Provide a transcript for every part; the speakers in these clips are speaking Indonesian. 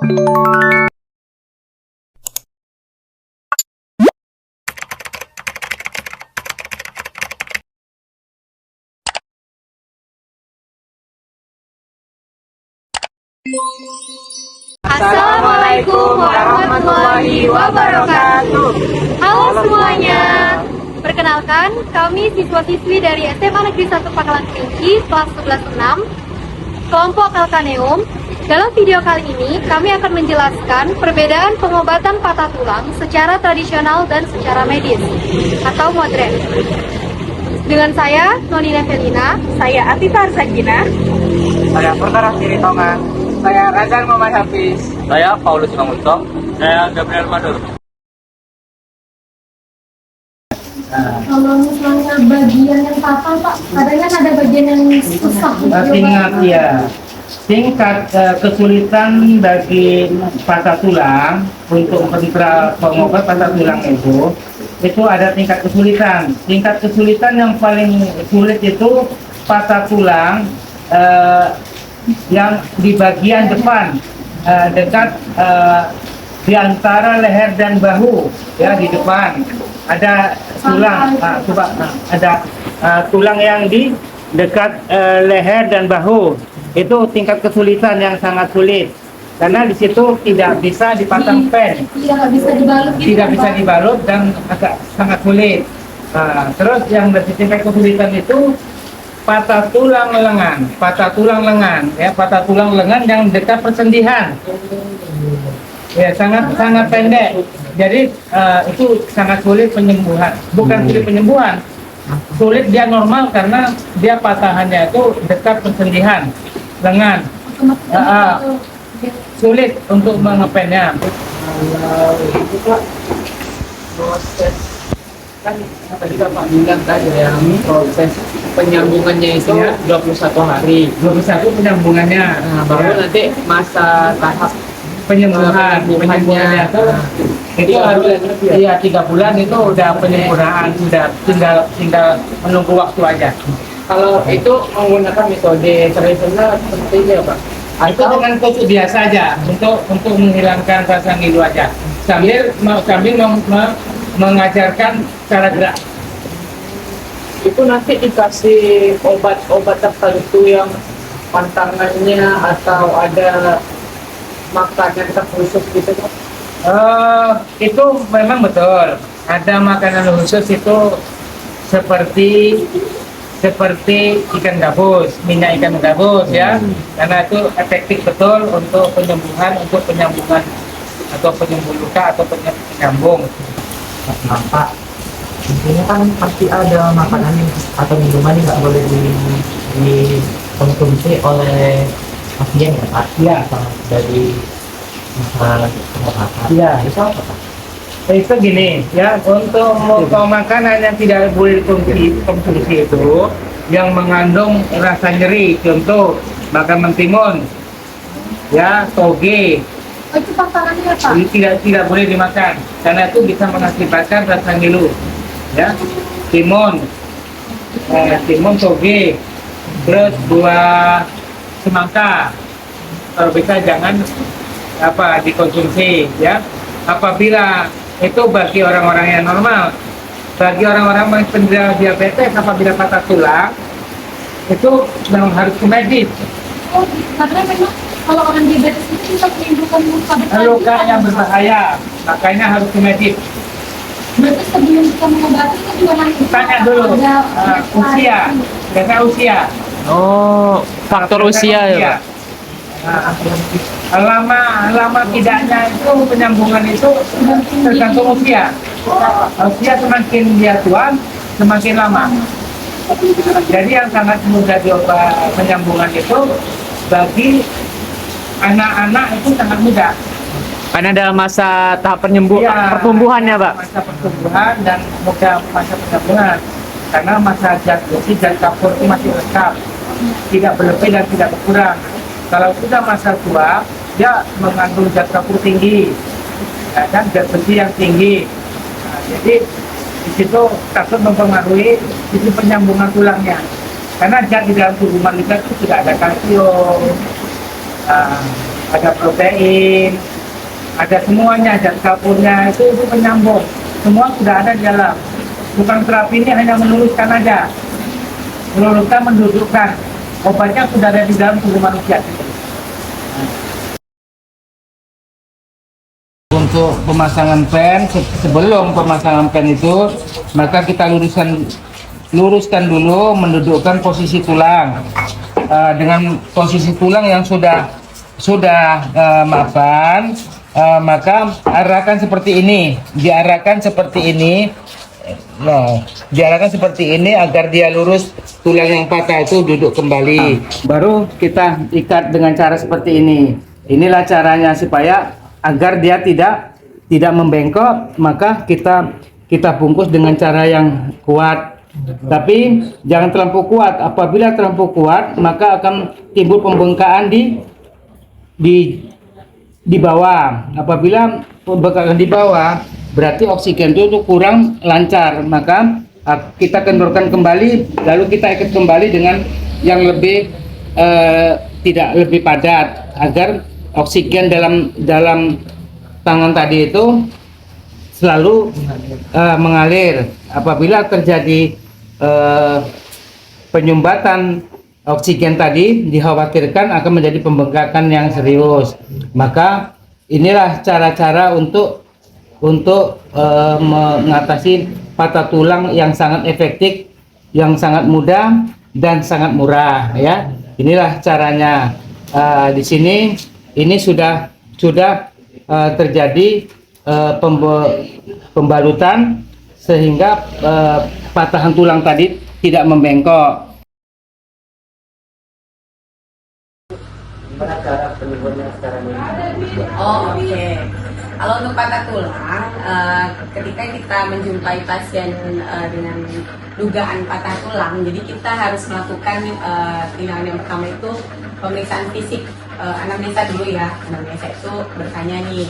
Assalamualaikum warahmatullahi wabarakatuh. Halo semuanya. Perkenalkan, kami siswa-siswi dari SMA Negeri 1 Pangkalan Kerinci kelas 11-6 kelompok Alkaneum. Dalam video kali ini, kami akan menjelaskan perbedaan pengobatan patah tulang secara tradisional dan secara medis atau modern. Dengan saya, Noni Nevelina, Saya Atifah Arzakina. Saya Perkara Siritongan. Saya Razan Muhammad Hafiz. Saya Paulus Mamuntong. Saya Gabriel Madur. kalau misalnya bagian yang patah, Pak, kadang ada bagian yang susah. Tingkat kesulitan bagi patah tulang untuk pengobat patah tulang itu ada tingkat kesulitan. Tingkat kesulitan yang paling sulit itu patah tulang yang di bagian depan dekat di antara leher dan bahu, ya, di depan ada tulang. Ada tulang yang di dekat leher dan bahu. Itu tingkat kesulitan yang sangat sulit karena di situ tidak bisa dipasang pen, Tidak bisa dibalut. tidak bisa dibalut dan agak sangat sulit. Terus yang lebih tingkat kesulitan itu patah tulang lengan, ya, patah tulang lengan yang dekat persendian, ya, sangat pendek. Jadi itu sangat sulit penyembuhan, bukan sulit penyembuhan, sulit dia normal karena dia patahannya itu dekat persendian lengan. Sulit untuk mengepennya. Proses kan tadi Bapak bilang tadi ya, proses penyambungannya itu 21 hari. 21 penyambungannya. Nah, baru nanti masa tahap penyembuhannya itu harus, iya, 3 bulan itu udah penyempurnaan, sudah tinggal menunggu waktu aja. Kalau itu menggunakan metode tradisional seperti ini ya Pak? Itu dengan tusuk biasa aja untuk menghilangkan rasa ngilu aja, sambil mengajarkan cara gerak. Itu nanti dikasih obat-obat tertentu yang pantangannya atau ada makanan terkhusus gitu Pak? Itu memang betul, ada makanan khusus itu seperti ikan gabus, minyak ikan gabus, ya, karena itu efektif betul untuk penyembuhan atau penyembuh luka atau penyambung. Pak, intinya kan pasti ada makanan atau minuman yang nggak boleh dikonsumsi oleh pasien ya Pak? Iya. Dari masalah pengobatan. Iya. Itu apa Pak? Itu gini, ya, untuk makanan yang tidak boleh dikonsumsi itu yang mengandung rasa nyeri, contoh makan mentimun, ya, toge, Itu pantangannya, Pak. tidak boleh dimakan karena itu bisa mengakibatkan rasa ngilu, ya. Timun, toge, terus buah semangka, kalau bisa jangan dikonsumsi, ya. Apabila itu bagi orang-orang yang normal, bagi orang-orang yang penderita diabetes, apabila patah tulang itu memang harus ke medis. Karena memang kalau orang diabetes itu bisa menimbulkan Luka yang berbahaya, makanya harus ke medis. Berarti sebelum kita mengobati kita juga nanti Tanya dulu usia, karena usia. Oh, faktor usia ya Pak? Lama tidaknya itu penyambungan itu tergantung usia. Usia semakin dia tua, semakin lama. Jadi yang sangat mudah diobat penyambungan itu bagi anak-anak itu sangat mudah. Karena dalam masa tahap Iya, pertumbuhannya Pak? Masa pertumbuhan dan mudah masa penyambungan. Karena masa zat kapur itu masih lengkap, tidak berlebih dan tidak berkurang. Kalau sudah masa tua, dia mengandung zat kapur tinggi, ya, dan zat besi yang tinggi. Nah, jadi di situ takut mempengaruhi sisi penyambungan tulangnya. Karena zat di dalam tubuh manusia itu tidak ada kalsium, ada protein, ada semuanya, zat kapurnya itu penyambung. Semua sudah ada di dalam. Tukang terapi ini hanya meluruskan aja, meluruskan, mendudukkan. Obatnya sudah ada di dalam tubuh manusia. Untuk pemasangan pen, sebelum pemasangan pen itu, maka kita luruskan dulu, mendudukkan posisi tulang. Dengan posisi tulang yang sudah mapan, maka arahkan seperti ini, diarahkan seperti ini. Nah, diarahkan seperti ini agar dia lurus, tulang yang patah itu duduk kembali. Baru kita ikat dengan cara seperti ini. Inilah caranya supaya agar dia tidak membengkok, maka kita bungkus dengan cara yang kuat. Tapi jangan terlampau kuat. Apabila terlampau kuat, maka akan timbul pembengkakan di bawah. Apabila pembengkakan di bawah, berarti oksigen itu kurang lancar. Maka kita kendorkan kembali, lalu kita ikat kembali dengan yang lebih tidak lebih padat, agar oksigen dalam tangan tadi itu selalu mengalir. Apabila terjadi penyumbatan oksigen tadi, dikhawatirkan akan menjadi pembengkakan yang serius. Maka inilah cara-cara untuk mengatasi patah tulang yang sangat efektif, yang sangat mudah dan sangat murah, ya. Inilah caranya. Di sini ini sudah terjadi pembalutan sehingga patahan tulang tadi tidak membengkok. Gimana cara penyembuhannya sekarang ini? Oh, oke. Kalau untuk patah tulang, ketika kita menjumpai pasien dengan dugaan patah tulang, jadi kita harus melakukan tindakan yang pertama itu pemeriksaan fisik, anamnesa dulu ya. Anamnesa itu bertanya nih,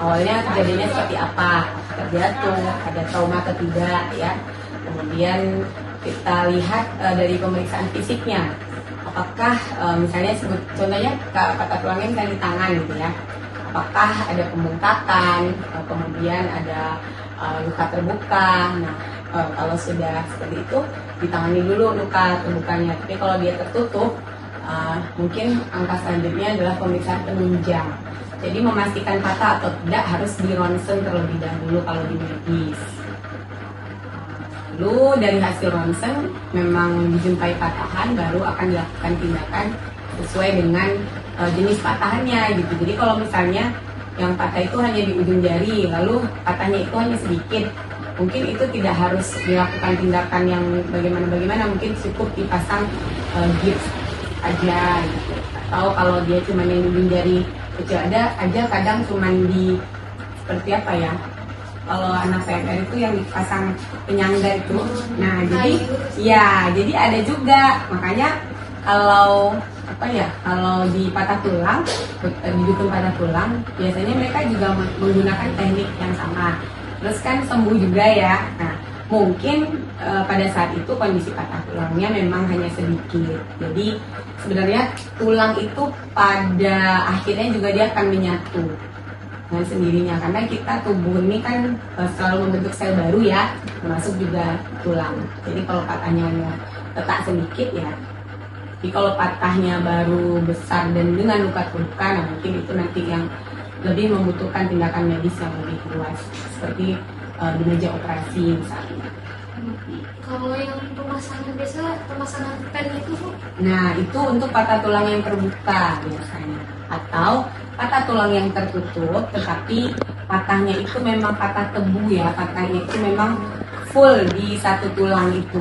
awalnya kejadiannya seperti apa, terjatuh, ada trauma atau tidak ya. Kemudian kita lihat dari pemeriksaan fisiknya, apakah misalnya contohnya patah tulangnya misalnya di tangan gitu ya, apakah ada pembengkakan, kemudian ada luka terbuka. Nah, kalau sudah seperti itu ditangani dulu luka terbukanya. Tapi kalau dia tertutup, mungkin angka selanjutnya adalah pemeriksaan penunjang. Jadi memastikan patah atau tidak harus di ronsen terlebih dahulu kalau di medis. Lalu dari hasil ronsen memang dijumpai patahan, baru akan dilakukan tindakan sesuai dengan jenis patahannya gitu. Jadi kalau misalnya yang patah itu hanya di ujung jari, lalu patahnya itu hanya sedikit, mungkin itu tidak harus dilakukan tindakan yang bagaimana, mungkin cukup dipasang gips aja gitu. Atau kalau dia cuma yang di ujung jari kecil ada aja, kadang cuma di seperti apa ya, kalau anak PMR itu yang dipasang penyangga itu. Nah, jadi ada juga. Makanya kalau kalau di patah tulang, di dukun patah tulang, biasanya mereka juga menggunakan teknik yang sama. Terus kan sembuh juga ya. Nah, mungkin pada saat itu kondisi patah tulangnya memang hanya sedikit. Jadi sebenarnya tulang itu pada akhirnya juga dia akan menyatu dengan sendirinya, karena kita tubuh ini kan selalu membentuk sel baru ya, termasuk juga tulang. Jadi kalau patahnya retak sedikit ya, tapi kalau patahnya baru besar dan dengan luka terbuka, nah mungkin itu nanti yang lebih membutuhkan tindakan medis yang lebih luas, seperti di meja operasi misalnya. Kalau yang pemasangan pen itu, Bu? Nah, itu untuk patah tulang yang terbuka biasanya, atau patah tulang yang tertutup tetapi patahnya itu memang patah tebu ya, patahnya itu memang full di satu tulang itu,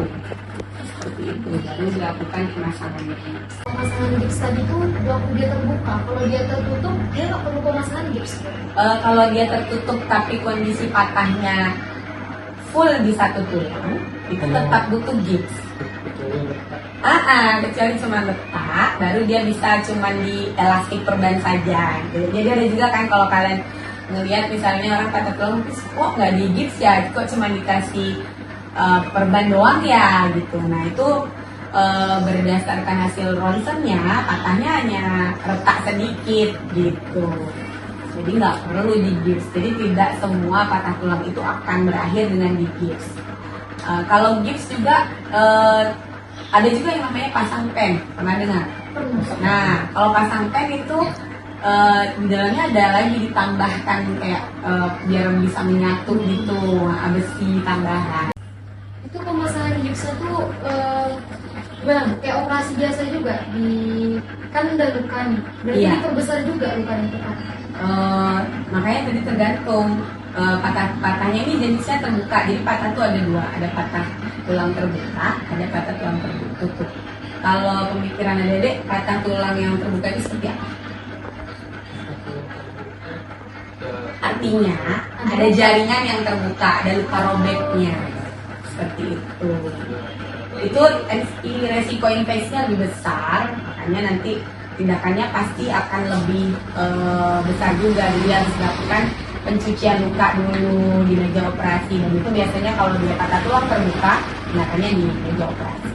seperti itu, baru dilakukan pemasangannya. Pemasangan gips tadi itu waktu dia terbuka, kalau dia tertutup dia nggak perlu pemasangan gips. Kalau dia tertutup tapi kondisi patahnya full di satu tulang, itu tetap butuh gips. Kecuali cuma letak, baru dia bisa cuma di elastik perban saja. Jadi ada juga kan kalau kalian ngelihat misalnya orang patah tulang, kok nggak di gips ya, kok cuma dikasih perban doang ya gitu. Nah itu berdasarkan hasil ronsennya patahnya hanya retak sedikit gitu. Jadi nggak perlu digips. Jadi tidak semua patah tulang itu akan berakhir dengan digips. Kalau gips juga ada juga yang namanya pasang pen, pernah dengar? Nah, kalau pasang pen itu di dalamnya ada lagi ditambahkan kayak biar bisa menyatu gitu, besi tambahan. Itu pemasangan gipsnya tuh gimana? Kayak operasi biasa juga kan udah luka nih, berarti Iya. diperbesar juga lukanya itu kan? Makanya tadi tergantung patahnya ini jenisnya terbuka. Jadi patah tuh ada dua, ada patah tulang terbuka, ada patah tulang tertutup. Kalau pemikiran Dedek, patah tulang yang terbuka itu seperti apa? Artinya ada jaringan yang terbuka, ada luka robeknya, seperti itu. Itu resiko infeksinya lebih besar, makanya nanti tindakannya pasti akan lebih besar juga. Jadi harus dilakukan pencucian luka dulu di meja operasi, dan itu biasanya kalau dia patah tulang terbuka, tindakannya di meja operasi.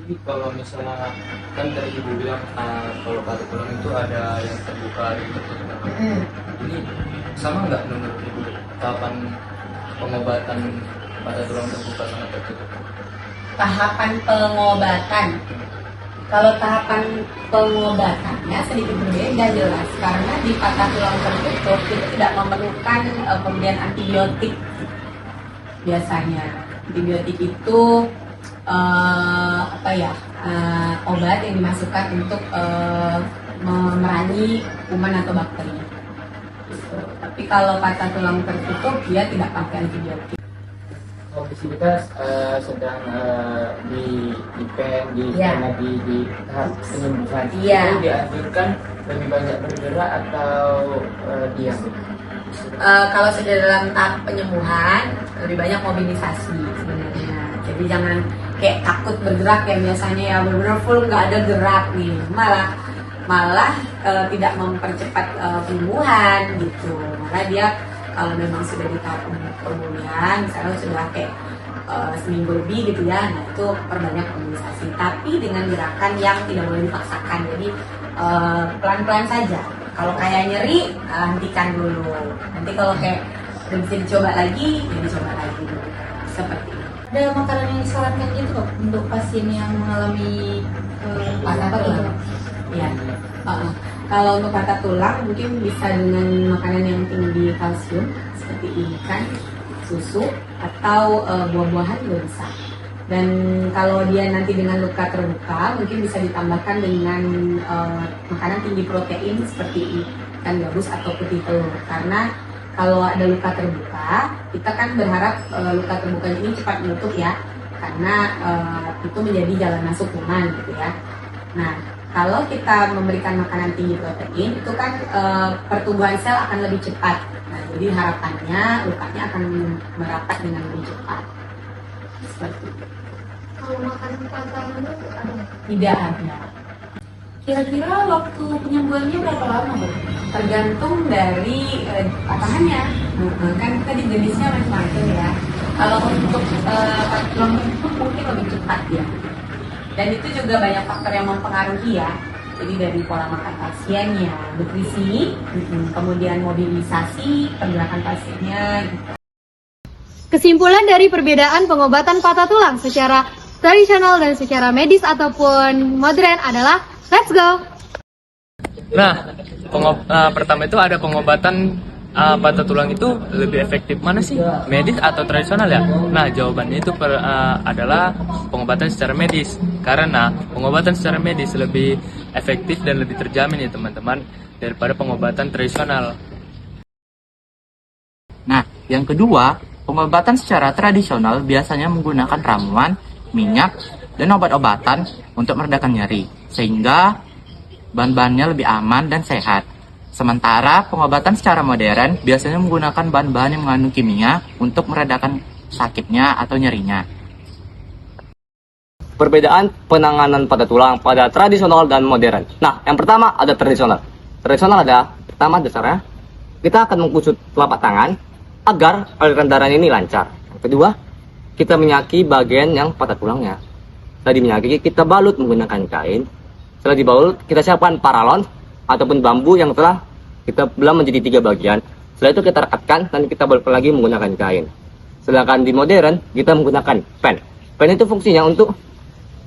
Jadi kalau misalnya kan tadi ibu bilang kalau patah tulang itu ada yang terbuka, ada yang tertutup. Ini sama nggak menurut ibu tahapan pengobatan patah tulang terbuka sama tertutup? Tahapan pengobatan, kalau tahapan pengobatannya sedikit berbeda jelas, karena di patah tulang tertutup itu tidak memerlukan pemberian antibiotik. Biasanya antibiotik itu obat yang dimasukkan untuk memerangi kuman atau bakteri. Gitu. Tapi kalau patah tulang tertutup dia tidak pakai antibiotik. Obesitas sedang di pen Iya. di tahap penyembuhan. Iya. Itu dianjurkan lebih banyak bergerak atau diam. Kalau sudah dalam tahap penyembuhan lebih banyak mobilisasi sebenarnya. Jadi jangan kayak takut bergerak yang biasanya ya benar-benar full nggak ada gerak nih, malah tidak mempercepat penyembuhan gitu. Malah dia kalau memang sudah di tahap pemulihan, misalnya sudah kayak seminggu lebih gitu ya, nah itu perbanyak mobilisasi. Tapi dengan gerakan yang tidak boleh dipaksakan, jadi pelan-pelan saja. Kalau kayak nyeri, hentikan dulu. Nanti kalau kayak udah bisa dicoba lagi, ya dicoba lagi dulu. Seperti itu. Ada makanan yang disarankan gitu kok untuk pasien yang mengalami Patah tulang. Ya. Kalau untuk patah tulang mungkin bisa dengan makanan yang tinggi kalsium seperti ikan, susu, atau buah-buahan juga bisa. Dan kalau dia nanti dengan luka terbuka mungkin bisa ditambahkan dengan makanan tinggi protein seperti ikan gabus atau putih telur. Karena kalau ada luka terbuka, kita kan berharap luka terbukanya ini cepat menutup ya, karena itu menjadi jalan masuk kuman gitu ya. Nah, kalau kita memberikan makanan tinggi protein, itu kan pertumbuhan sel akan lebih cepat. Nah, jadi harapannya lukanya akan merapat dengan lebih cepat. Seperti itu. kalau makan tantangan itu ada nggak? Tidak ada. Kira-kira waktu penyembuhannya berapa lama Bu? Tergantung dari patahannya. Kan tadi jenisnya macam-macam ya. Kalau untuk patah tulang tertutup mungkin lebih cepat ya. Dan itu juga banyak faktor yang mempengaruhi ya. Jadi dari pola makan pasiennya, nutrisi, kemudian mobilisasi, pergerakan pasiennya. Gitu. Kesimpulan dari perbedaan pengobatan patah tulang secara tradisional dan secara medis ataupun modern adalah let's go! Nah, pertama itu ada pengobatan patah tulang itu lebih efektif mana sih? Medis atau tradisional ya? Nah, jawabannya itu adalah pengobatan secara medis. Karena pengobatan secara medis lebih efektif dan lebih terjamin ya teman-teman daripada pengobatan tradisional. Nah, yang kedua, pengobatan secara tradisional biasanya menggunakan ramuan, minyak, dan obat-obatan untuk meredakan nyeri, sehingga bahan-bahannya lebih aman dan sehat. Sementara pengobatan secara modern biasanya menggunakan bahan-bahan yang mengandung kimia untuk meredakan sakitnya atau nyerinya. Perbedaan penanganan patah tulang pada tradisional dan modern. Nah, yang pertama ada tradisional. Tradisional ada pertama dasarnya kita akan mengkusut telapak tangan agar aliran darah ini lancar. Yang kedua, kita menyaki bagian yang patah tulangnya. Setelah diminyaki, kita balut menggunakan kain. Setelah dibalut, kita siapkan paralon ataupun bambu yang telah kita belah menjadi 3 bagian. Setelah itu kita rekatkan dan kita balutkan lagi menggunakan kain. Sedangkan di modern, kita menggunakan pen. Pen itu fungsinya untuk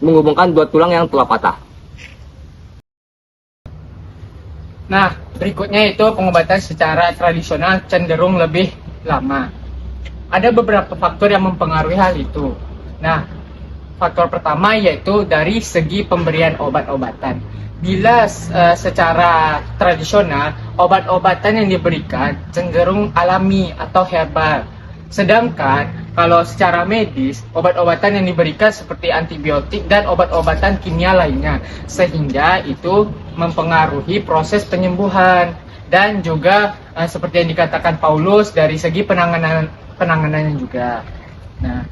menghubungkan 2 tulang yang telah patah. Nah, berikutnya itu pengobatan secara tradisional cenderung lebih lama. Ada beberapa faktor yang mempengaruhi hal itu. Nah, faktor pertama yaitu dari segi pemberian obat-obatan. Bila secara tradisional, obat-obatan yang diberikan cenderung alami atau herbal. Sedangkan kalau secara medis, obat-obatan yang diberikan seperti antibiotik dan obat-obatan kimia lainnya. Sehingga itu mempengaruhi proses penyembuhan. Dan juga seperti yang dikatakan Paulus dari segi penanganannya juga. Nah,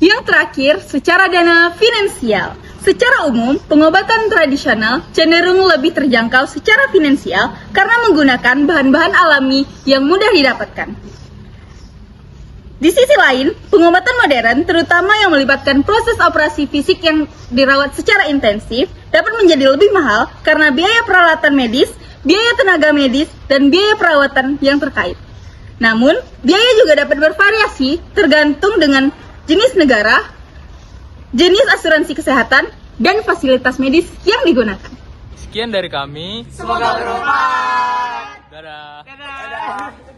yang terakhir, secara dana finansial. Secara umum, pengobatan tradisional cenderung lebih terjangkau secara finansial karena menggunakan bahan-bahan alami yang mudah didapatkan. Di sisi lain, pengobatan modern, terutama yang melibatkan proses operasi fisik yang dirawat secara intensif, dapat menjadi lebih mahal karena biaya peralatan medis, biaya tenaga medis, dan biaya perawatan yang terkait. Namun, biaya juga dapat bervariasi tergantung dengan jenis negara, jenis asuransi kesehatan, dan fasilitas medis yang digunakan. Sekian dari kami. Semoga bermanfaat. Dadah. Dadah.